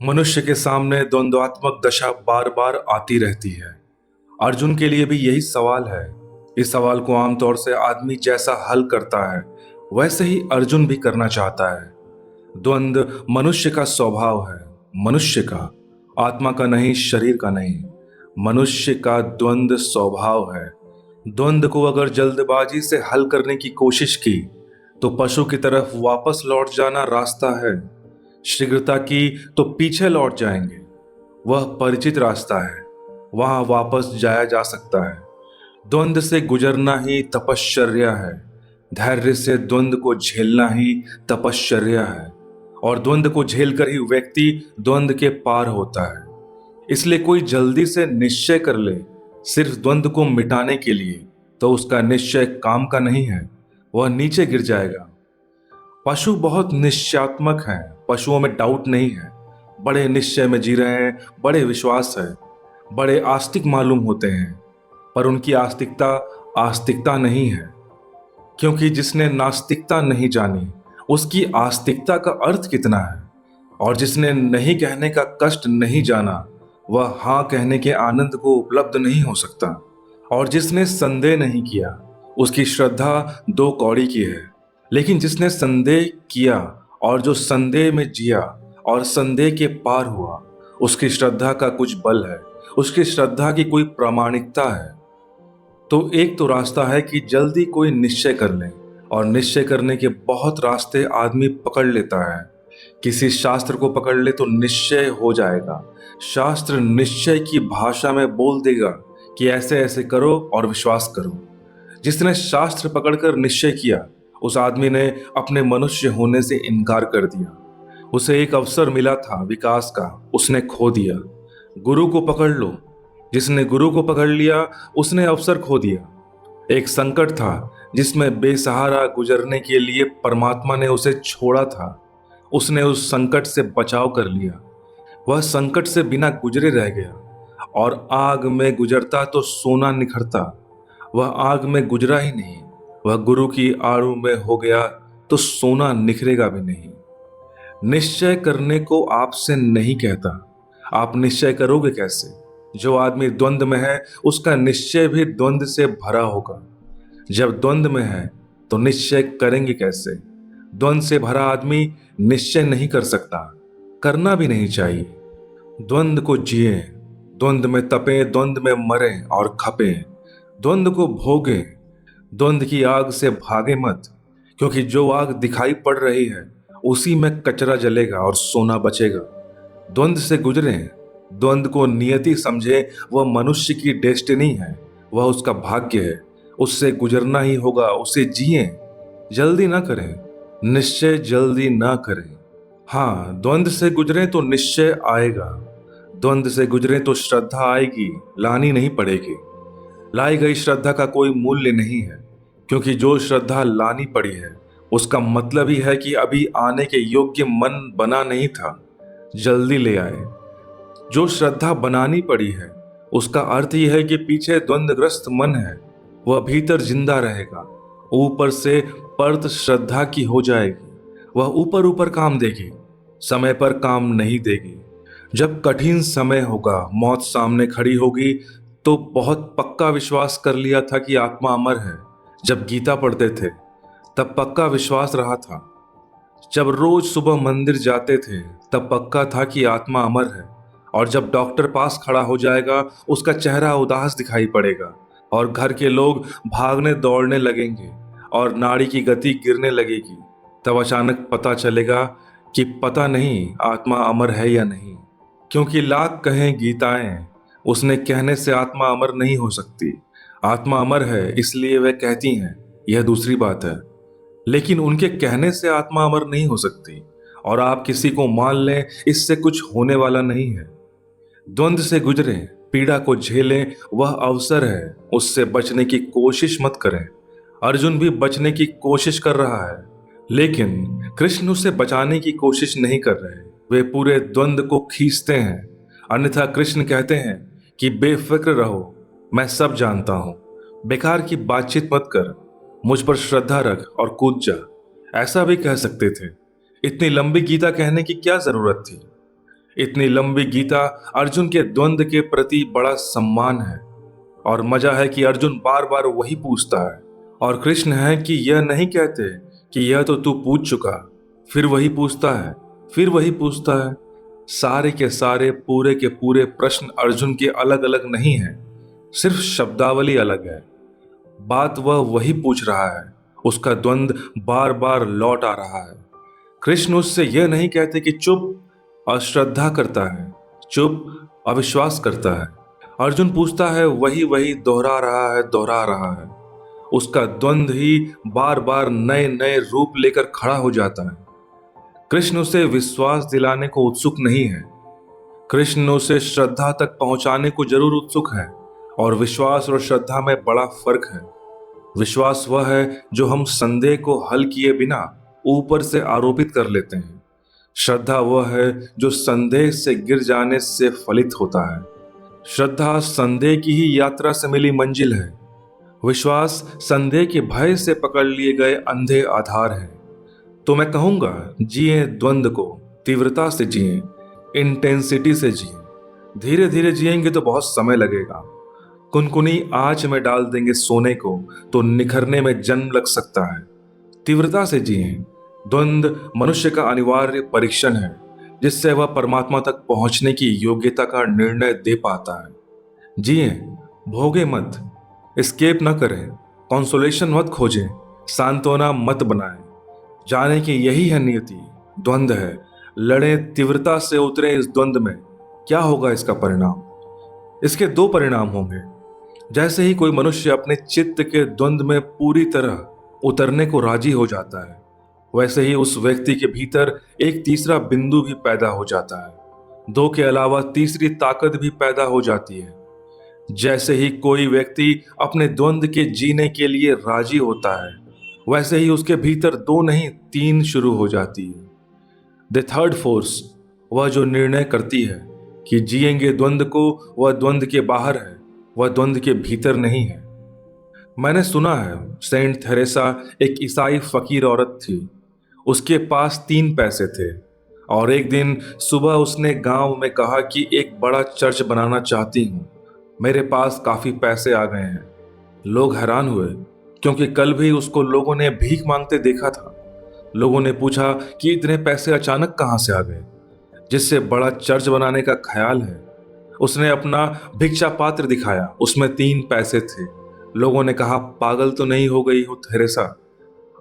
मनुष्य के सामने द्वंद्वात्मक दशा बार बार आती रहती है। अर्जुन के लिए भी यही सवाल है। इस सवाल को आमतौर से आदमी जैसा हल करता है वैसे ही अर्जुन भी करना चाहता है। द्वंद्व मनुष्य का स्वभाव है, मनुष्य का, आत्मा का नहीं, शरीर का नहीं। मनुष्य का द्वंद्व स्वभाव है। द्वंद्व को अगर जल्दबाजी से हल करने की कोशिश की तो पशु की तरफ वापस लौट जाना रास्ता है। शीघ्रता की तो पीछे लौट जाएंगे। वह परिचित रास्ता है, वहां वापस जाया जा सकता है। द्वंद्व से गुजरना ही तपश्चर्या है। धैर्य से द्वंद्व को झेलना ही तपश्चर्या है। और द्वंद्व को झेलकर ही व्यक्ति द्वंद्व के पार होता है। इसलिए कोई जल्दी से निश्चय कर ले सिर्फ द्वंद्व को मिटाने के लिए तो उसका निश्चय काम का नहीं है, वह नीचे गिर जाएगा। पशु बहुत निश्चयात्मक हैं, पशुओं में डाउट नहीं है। बड़े निश्चय में जी रहे हैं, बड़े विश्वास है, बड़े आस्तिक मालूम होते हैं। पर उनकी आस्तिकता आस्तिकता नहीं है, क्योंकि जिसने नास्तिकता नहीं जानी उसकी आस्तिकता का अर्थ कितना है। और जिसने नहीं कहने का कष्ट नहीं जाना वह हाँ कहने के आनंद को उपलब्ध नहीं हो सकता। और जिसने संदेह नहीं किया उसकी श्रद्धा दो कौड़ी की है। लेकिन जिसने संदेह किया और जो संदेह में जिया और संदेह के पार हुआ, उसकी श्रद्धा का कुछ बल है, उसकी श्रद्धा की कोई प्रामाणिकता है। तो एक तो रास्ता है कि जल्दी कोई निश्चय कर ले, और निश्चय करने के बहुत रास्ते आदमी पकड़ लेता है। किसी शास्त्र को पकड़ ले तो निश्चय हो जाएगा। शास्त्र निश्चय की भाषा में बोल देगा कि ऐसे ऐसे करो और विश्वास करो। जिसने शास्त्र पकड़कर निश्चय किया उस आदमी ने अपने मनुष्य होने से इनकार कर दिया। उसे एक अवसर मिला था विकास का, उसने खो दिया। गुरु को पकड़ लो, जिसने गुरु को पकड़ लिया उसने अवसर खो दिया। एक संकट था जिसमें बेसहारा गुजरने के लिए परमात्मा ने उसे छोड़ा था, उसने उस संकट से बचाव कर लिया। वह संकट से बिना गुजरे रह गया। और आग में गुजरता तो सोना निखरता, वह आग में गुजरा ही नहीं। वह गुरु की आड़ू में हो गया तो सोना निखरेगा भी नहीं। निश्चय करने को आपसे नहीं कहता, आप निश्चय करोगे कैसे? जो आदमी द्वंद्व में है उसका निश्चय भी द्वंद्व से भरा होगा। जब द्वंद्व में है तो निश्चय करेंगे कैसे? द्वंद्व से भरा आदमी निश्चय नहीं कर सकता, करना भी नहीं चाहिए। द्वंद्व को जिए, द्वंद्व में तपे, द्वंद्व में मरे और खपे, द्वंद्व को भोगे। द्वंद्व की आग से भागे मत, क्योंकि जो आग दिखाई पड़ रही है उसी में कचरा जलेगा और सोना बचेगा। द्वंद्व से गुजरे, द्वंद्व को नियति समझे, वह मनुष्य की डेस्टिनी है, वह उसका भाग्य है। उससे गुजरना ही होगा, उसे जिए। जल्दी ना करें, निश्चय जल्दी ना करें। हाँ, द्वंद्व से गुजरे तो निश्चय आएगा, द्वंद्व से गुजरे तो श्रद्धा आएगी, लानी नहीं पड़ेगी। लाई गई श्रद्धा का कोई मूल्य नहीं है, क्योंकि जो श्रद्धा लानी पड़ी है उसका मतलब ही है कि अभी आने के योग्य मन बना नहीं था, जल्दी ले आए। जो श्रद्धा बनानी पड़ी है उसका अर्थ ही है कि पीछे द्वंद्वग्रस्त मन है, वह भीतर जिंदा रहेगा। ऊपर से परत श्रद्धा की हो जाएगी, वह ऊपर ऊपर काम देगी, समय पर काम नहीं देगी। जब कठिन समय होगा, मौत सामने खड़ी होगी, तो बहुत पक्का विश्वास कर लिया था कि आत्मा अमर है। जब गीता पढ़ते थे तब पक्का विश्वास रहा था। जब रोज सुबह मंदिर जाते थे तब पक्का था कि आत्मा अमर है। और जब डॉक्टर पास खड़ा हो जाएगा उसका चेहरा उदास दिखाई पड़ेगा और घर के लोग भागने दौड़ने लगेंगे और नाड़ी की गति गिरने लगेगी, तब अचानक पता चलेगा कि पता नहीं आत्मा अमर है या नहीं। क्योंकि लाख कहें गीताएं, उसने कहने से आत्मा अमर नहीं हो सकती। आत्मा अमर है इसलिए वह कहती हैं, यह दूसरी बात है। लेकिन उनके कहने से आत्मा अमर नहीं हो सकती। और आप किसी को मान लें, इससे कुछ होने वाला नहीं है। द्वंद्व से गुजरें, पीड़ा को झेलें, वह अवसर है, उससे बचने की कोशिश मत करें। अर्जुन भी बचने की कोशिश कर रहा है, लेकिन कृष्ण उसे बचाने की कोशिश नहीं कर रहे। वे पूरे द्वंद्व को खींचते हैं। अन्यथा कृष्ण कहते हैं कि बेफिक्र रहो, मैं सब जानता हूं, बेकार की बातचीत मत कर, मुझ पर श्रद्धा रख और कूद जा। ऐसा भी कह सकते थे। इतनी लंबी गीता कहने की क्या जरूरत थी? इतनी लंबी गीता अर्जुन के द्वंद के प्रति बड़ा सम्मान है। और मजा है कि अर्जुन बार बार वही पूछता है और कृष्ण है कि यह नहीं कहते कि यह तो तू पूछ चुका, फिर वही पूछता है, फिर वही पूछता है। सारे के सारे पूरे के पूरे प्रश्न अर्जुन के अलग अलग नहीं हैं, सिर्फ शब्दावली अलग है। बात वह वही पूछ रहा है, उसका द्वंद बार बार लौट आ रहा है। कृष्ण उससे यह नहीं कहते कि चुप, अश्रद्धा करता है, चुप, अविश्वास करता है। अर्जुन पूछता है, वही वही दोहरा रहा है, दोहरा रहा है। उसका द्वंद ही बार बार नए नए रूप लेकर खड़ा हो जाता है। कृष्ण उसे विश्वास दिलाने को उत्सुक नहीं है, कृष्ण उसे श्रद्धा तक पहुंचाने को जरूर उत्सुक है। और विश्वास और श्रद्धा में बड़ा फर्क है। विश्वास वह है जो हम संदेह को हल किए बिना ऊपर से आरोपित कर लेते हैं। श्रद्धा वह है जो संदेह से गिर जाने से फलित होता है। श्रद्धा संदेह की ही यात्रा से मिली मंजिल है। विश्वास संदेह के भय से पकड़ लिए गए अंधे आधार है। तो मैं कहूंगा, जिए द्वंद को, तीव्रता से जिए, इंटेंसिटी से जिए। धीरे धीरे जिएंगे तो बहुत समय लगेगा। कुनकुनी आंच में डाल देंगे सोने को तो निखरने में जन्म लग सकता है। तीव्रता से जिए। द्वंद मनुष्य का अनिवार्य परीक्षण है, जिससे वह परमात्मा तक पहुंचने की योग्यता का निर्णय दे पाता है। जिए, भोगे मत, एस्केप न करें, कॉन्सोलेशन मत खोजें, सांत्वना मत बनाएं। जाने कि यही है नियति, द्वंद है। लड़ें, तीव्रता से उतरे इस द्वंद में। क्या होगा इसका परिणाम? इसके दो परिणाम होंगे। जैसे ही कोई मनुष्य अपने चित्त के द्वंद में पूरी तरह उतरने को राजी हो जाता है, वैसे ही उस व्यक्ति के भीतर एक तीसरा बिंदु भी पैदा हो जाता है। दो के अलावा तीसरी ताकत भी पैदा हो जाती है। जैसे ही कोई व्यक्ति अपने द्वंद के जीने के लिए राजी होता है, वैसे ही उसके भीतर दो नहीं तीन शुरू हो जाती है। द थर्ड फोर्स, वह जो निर्णय करती है कि जिएंगे द्वंद को, वह द्वंद के बाहर है, वह द्वंद के भीतर नहीं है। मैंने सुना है सेंट थेरेसा एक ईसाई फकीर औरत थी। उसके पास 3 पैसे थे और एक दिन सुबह उसने गांव में कहा कि एक बड़ा चर्च बनाना चाहती हूँ, मेरे पास काफी पैसे आ गए हैं। लोग हैरान हुए क्योंकि कल भी उसको लोगों ने भीख मांगते देखा था। लोगों ने पूछा कि इतने पैसे अचानक कहाँ से आ गए, जिससे बड़ा चर्च बनाने का ख्याल है। उसने अपना भिक्षा पात्र दिखाया, उसमें 3 पैसे थे। लोगों ने कहा, पागल तो नहीं हो गई हो थेरेसा?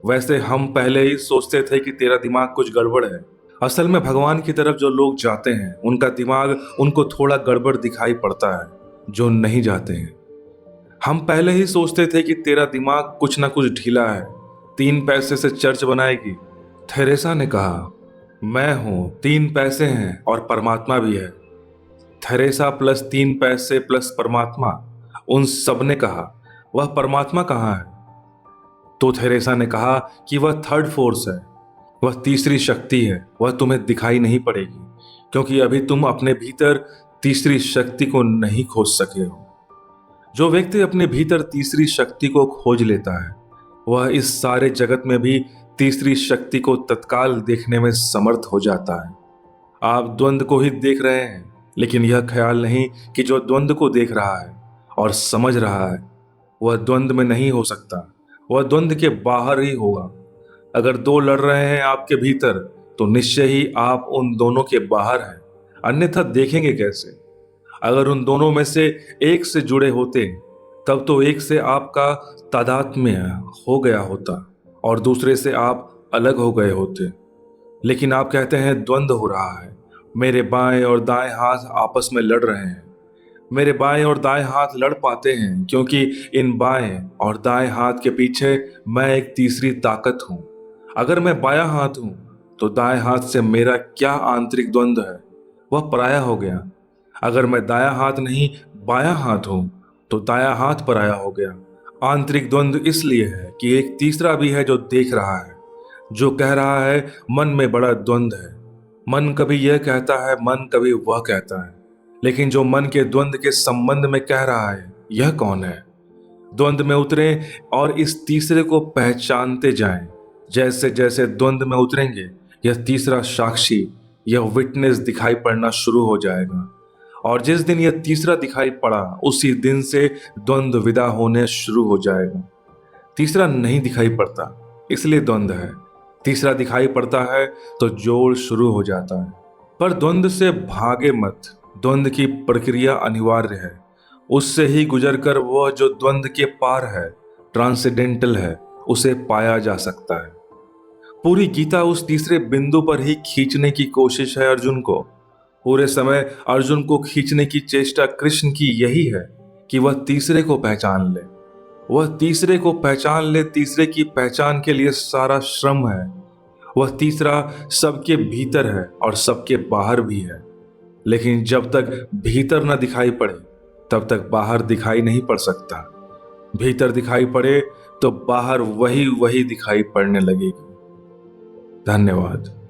वैसे हम पहले ही सोचते थे कि तेरा दिमाग कुछ गड़बड़ है। असल में भगवान की तरफ जो लोग जाते हैं, उनका दिमाग उनको थोड़ा गड़बड़ दिखाई पड़ता है। जो नहीं जाते हैं, हम पहले ही सोचते थे कि तेरा दिमाग कुछ ना कुछ ढीला है, 3 पैसे से चर्च बनाएगी। थेरेसा ने कहा, मैं हूं, 3 पैसे हैं और परमात्मा भी है। थेरेसा प्लस 3 पैसे प्लस परमात्मा, उन सब ने कहा, वह परमात्मा कहाँ है? तो थेरेसा ने कहा कि वह थर्ड फोर्स है, वह तीसरी शक्ति है। वह तुम्हें दिखाई नहीं पड़ेगी क्योंकि अभी तुम अपने भीतर तीसरी शक्ति को नहीं खोज सके हो। जो व्यक्ति अपने भीतर तीसरी शक्ति को खोज लेता है, वह इस सारे जगत में भी तीसरी शक्ति को तत्काल देखने में समर्थ हो जाता है। आप द्वंद को ही देख रहे हैं, लेकिन यह ख्याल नहीं कि जो द्वंद को देख रहा है और समझ रहा है, वह द्वंद में नहीं हो सकता, वह द्वंद के बाहर ही होगा। अगर 2 लड़ रहे हैं आपके भीतर, तो निश्चय ही आप उन दोनों के बाहर हैं, अन्यथा देखेंगे कैसे? अगर उन दोनों में से एक से जुड़े होते, तब तो एक से आपका तादात्म्य हो गया होता और दूसरे से आप अलग हो गए होते। लेकिन आप कहते हैं द्वंद हो रहा है, मेरे बाएं और दाएं हाथ आपस में लड़ रहे हैं। मेरे बाएं और दाएं हाथ लड़ पाते हैं क्योंकि इन बाएं और दाएं हाथ के पीछे मैं एक तीसरी ताकत हूं। अगर मैं बायां हाथ हूं, तो दाएं हाथ से मेरा क्या आंतरिक द्वंद है, वह पराया हो गया। अगर मैं दायां हाथ नहीं बायां हाथ हूं, तो दायां हाथ पराया हो गया। आंतरिक द्वंद इसलिए है कि एक तीसरा भी है जो देख रहा है, जो कह रहा है मन में बड़ा द्वंद है। मन कभी यह कहता है, मन कभी वह कहता है, लेकिन जो मन के द्वंद के संबंध में कह रहा है, यह कौन है? द्वंद में उतरें और इस तीसरे को पहचानते जाएं। जैसे जैसे द्वंद में उतरेंगे, यह तीसरा साक्षी यह विटनेस दिखाई पड़ना शुरू हो जाएगा। और जिस दिन यह तीसरा दिखाई पड़ा, उसी दिन से द्वंद्व विदा होने शुरू हो जाएगा। तीसरा नहीं दिखाई पड़ता, इसलिए द्वंद्व है। तीसरा दिखाई पड़ता है तो जोड़ शुरू हो जाता है। पर द्वंद्व से भागे मत। द्वंद्व की प्रक्रिया अनिवार्य है। उससे ही गुजरकर वह जो द्वंद्व के पार है, ट्रांसेंडेंटल है, उसे पाया जा सकता है। पूरी गीता उस तीसरे बिंदु पर ही खींचने की कोशिश है अर्जुन को। पूरे समय अर्जुन को खींचने की चेष्टा कृष्ण की यही है कि वह तीसरे को पहचान ले। वह तीसरे को पहचान ले। तीसरे की पहचान के लिए सारा श्रम है। वह तीसरा सबके भीतर है और सबके बाहर भी है। लेकिन जब तक भीतर न दिखाई पड़े, तब तक बाहर दिखाई नहीं पड़ सकता। भीतर दिखाई पड़े तो बाहर वही वही दिखाई पड़ने लगेगी। धन्यवाद।